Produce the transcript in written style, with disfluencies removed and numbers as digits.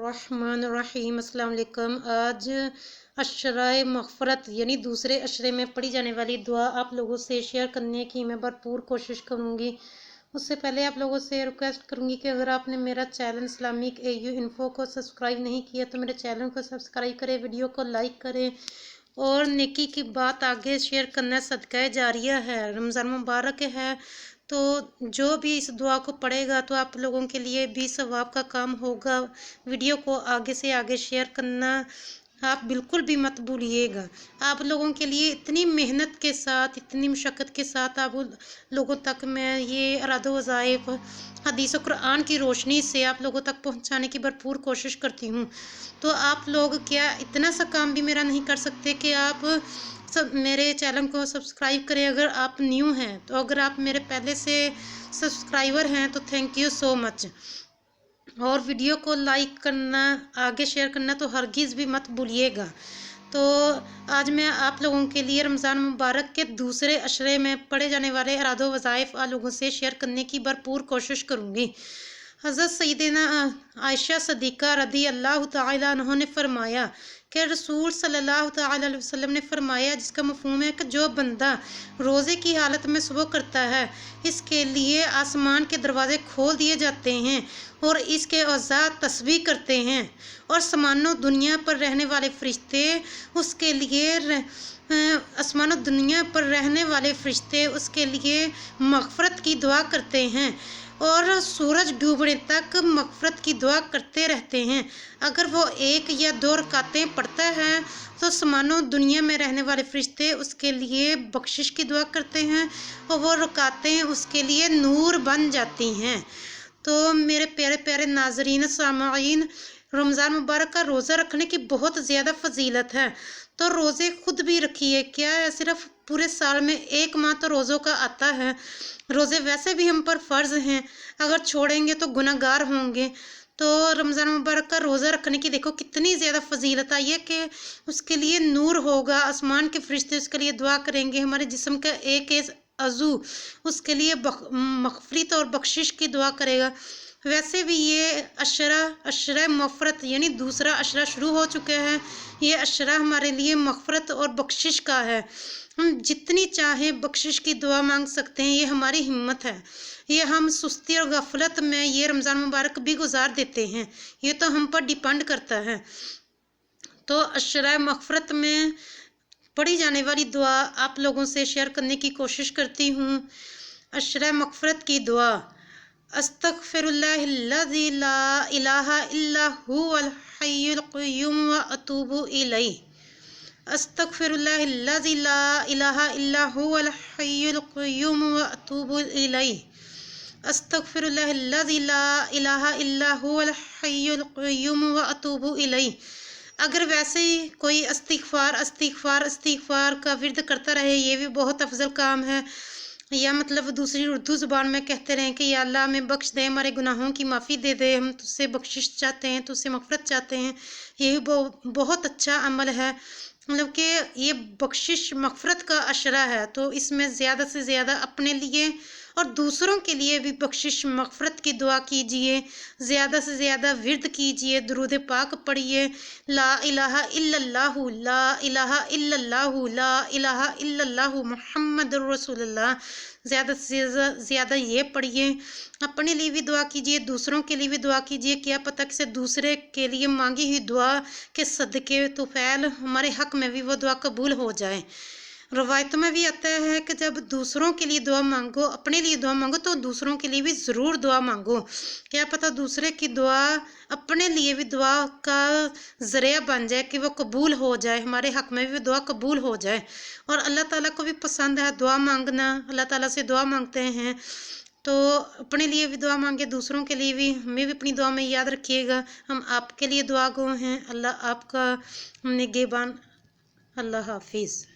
बिस्मिल्लाहिर्रहमानिर्रहीम। अस्सलाम वालेकुम। आज अशराए मग़फ़रत यानी दूसरे अशरे में पढ़ी जाने वाली दुआ आप लोगों से शेयर करने की मैं भरपूर कोशिश करूँगी। उससे पहले आप लोगों से रिक्वेस्ट करूँगी कि अगर आपने मेरा चैनल इस्लामिक AU इन्फो को सब्सक्राइब नहीं किया तो मेरे चैनल को सब्सक्राइब करें, वीडियो को लाइक करें और नेकी की बात आगे शेयर करना सदका जारिया है। रमज़ान मुबारक है, तो जो भी इस दुआ को पढ़ेगा तो आप लोगों के लिए भी सवाब का काम होगा। वीडियो को आगे से आगे शेयर करना आप बिल्कुल भी मत भूलिएगा। आप लोगों के लिए इतनी मेहनत के साथ, इतनी मशक्क़त के साथ आप लोगों तक मैं ये इरादो वज़ाइफ हदीस और कुरान की रोशनी से आप लोगों तक पहुंचाने की भरपूर कोशिश करती हूं। तो आप लोग क्या इतना सा काम भी मेरा नहीं कर सकते कि आप सब मेरे चैनल को सब्सक्राइब करें। अगर आप न्यू हैं तो अगर आप मेरे पहले से सब्सक्राइबर हैं तो थैंक यू सो मच। और वीडियो को लाइक करना, आगे शेयर करना तो हरगिज़ भी मत भूलिएगा। तो आज मैं आप लोगों के लिए रमज़ान मुबारक के दूसरे अशरे में पढ़े जाने वाले इरादो वज़ाइफ आप लोगों से शेयर करने की भरपूर कोशिश करूँगी। हज़रत सैयदना आयशा सदीक़ा रदी अल्लाह तआला अन्हा ने फरमाया कि रसूल सल्लल्लाहु तआला अलैहि वसल्लम ने फरमाया, जिसका मफ़हूम है कि जो बंदा रोज़े की हालत में सुबह करता है इसके लिए आसमान के दरवाज़े खोल दिए जाते हैं और इसके औज़ात तस्बीह करते हैं और समानो दुनिया पर रहने वाले फरिश्ते उसके लिए आसमानो दुनिया पर रहने वाले फरिश्ते उसके लिए मग़फ़रत की दुआ करते हैं और सूरज डूबने तक मग़फ़रत की दुआ करते रहते हैं। अगर वो 1 या 2 रकातें पढ़ता है तो समानो दुनिया में रहने वाले फरिश्ते उसके लिए बख्शिश की दुआ करते हैं और वो रकातें उसके लिए नूर बन जाती हैं। तो मेरे प्यारे प्यारे नाज़रीन सामाईन, रमज़ान मुबारक का रोज़ा रखने की बहुत ज़्यादा फजीलत है। तो रोज़े खुद भी रखिए, क्या है सिर्फ पूरे साल में 1 माह तो रोज़ों का आता है। रोज़े वैसे भी हम पर फ़र्ज़ हैं, अगर छोड़ेंगे तो गुनहगार होंगे। तो रमज़ान मुबारक का रोज़ा रखने की देखो कितनी ज़्यादा फजीलत आई है कि उसके लिए नूर होगा, आसमान के फरिश्ते उसके लिए दुआ करेंगे, हमारे जिस्म का एक अज़ू उसके लिए मग़फ़रत और बख्शिश की दुआ करेगा। वैसे भी ये अशरा मग़फ़रत यानी दूसरा अशरा शुरू हो चुका है। ये अशरा हमारे लिए मग़फ़रत और बख्शिश का है। हम जितनी चाहें बख्शिश की दुआ मांग सकते हैं, ये हमारी हिम्मत है। ये हम सुस्ती और गफलत में ये रमज़ान मुबारक भी गुजार देते हैं, ये तो हम पर डिपेंड करता है। तो अशरा मग़फ़रत में पढ़ी जाने वाली दुआ आप लोगों से शेयर करने की कोशिश करती हूँ। अशरा मग़फ़रत की दुआ। अस्तग़फ़िरुल्लाहिल्लज़ी ला इलाहा इल्ला हुवल हय्युल क़य्यूम व अतूबु इलैहि। अस्तग़फ़िरुल्लाहिल्लज़ी ला इलाहा इल्ला हुवल हय्युल क़य्यूम व अतूबु इलैहि। अस्तग़फ़िरुल्लाहिल्लज़ी ला इलाहा इल्ला हुवल हय्युल क़य्यूम व अतूबु इलैहि। अगर वैसे ही कोई इस्तिग़फ़ार का विर्द करता रहे, ये भी बहुत अफजल काम है। या मतलब दूसरी उर्दू ज़ुबान में कहते रहें कि या अल्लाह हमें बख्श दे, हमारे गुनाहों की माफ़ी दे दे, हम तुझसे बख्शिश चाहते हैं, तुझसे मग़फ़रत चाहते हैं। ये भी बहुत अच्छा अमल है, मतलब कि ये बख्शिश मग़फ़रत का अशरा है। तो इसमें ज़्यादा से ज़्यादा अपने लिए और दूसरों के लिए भी बख्शिश मग़फ़रत की दुआ कीजिए। ज़्यादा से ज़्यादा विर्द कीजिए, दुरूद पाक पढ़िए। ला इलाहा इल्लल्लाहु ला इलाहा इल्लल्लाहु ला इलाहा इल्लल्लाहु मुहम्मदुर रसूलुल्लाह। ज़्यादा से ज़्यादा ये पढ़िए। अपने लिए भी दुआ कीजिए, दूसरों के लिए भी दुआ कीजिए। क्या पता कि दूसरे के लिए मांगी हुई दुआ के सदक़े तुफ़ैल हमारे हक़ में भी वो दुआ कबूल हो जाए। रवायतों में भी आता है कि जब दूसरों के लिए दुआ मांगो, अपने लिए दुआ मांगो तो दूसरों के लिए भी ज़रूर दुआ मांगो। क्या पता दूसरे की दुआ अपने लिए भी दुआ का ज़रिया बन जाए कि वो कबूल हो जाए, हमारे हक़ में भी दुआ कबूल हो जाए। और अल्लाह ताला को भी पसंद है दुआ मांगना, अल्लाह ताला से दुआ मांगते हैं। तो अपने लिए भी दुआ मांगे, दूसरों के लिए भी। हमें भी अपनी दुआ में याद रखिएगा, हम आपके लिए दुआ गो हैं। अल्लाह आपका निगहबान। अल्लाह हाफिज़।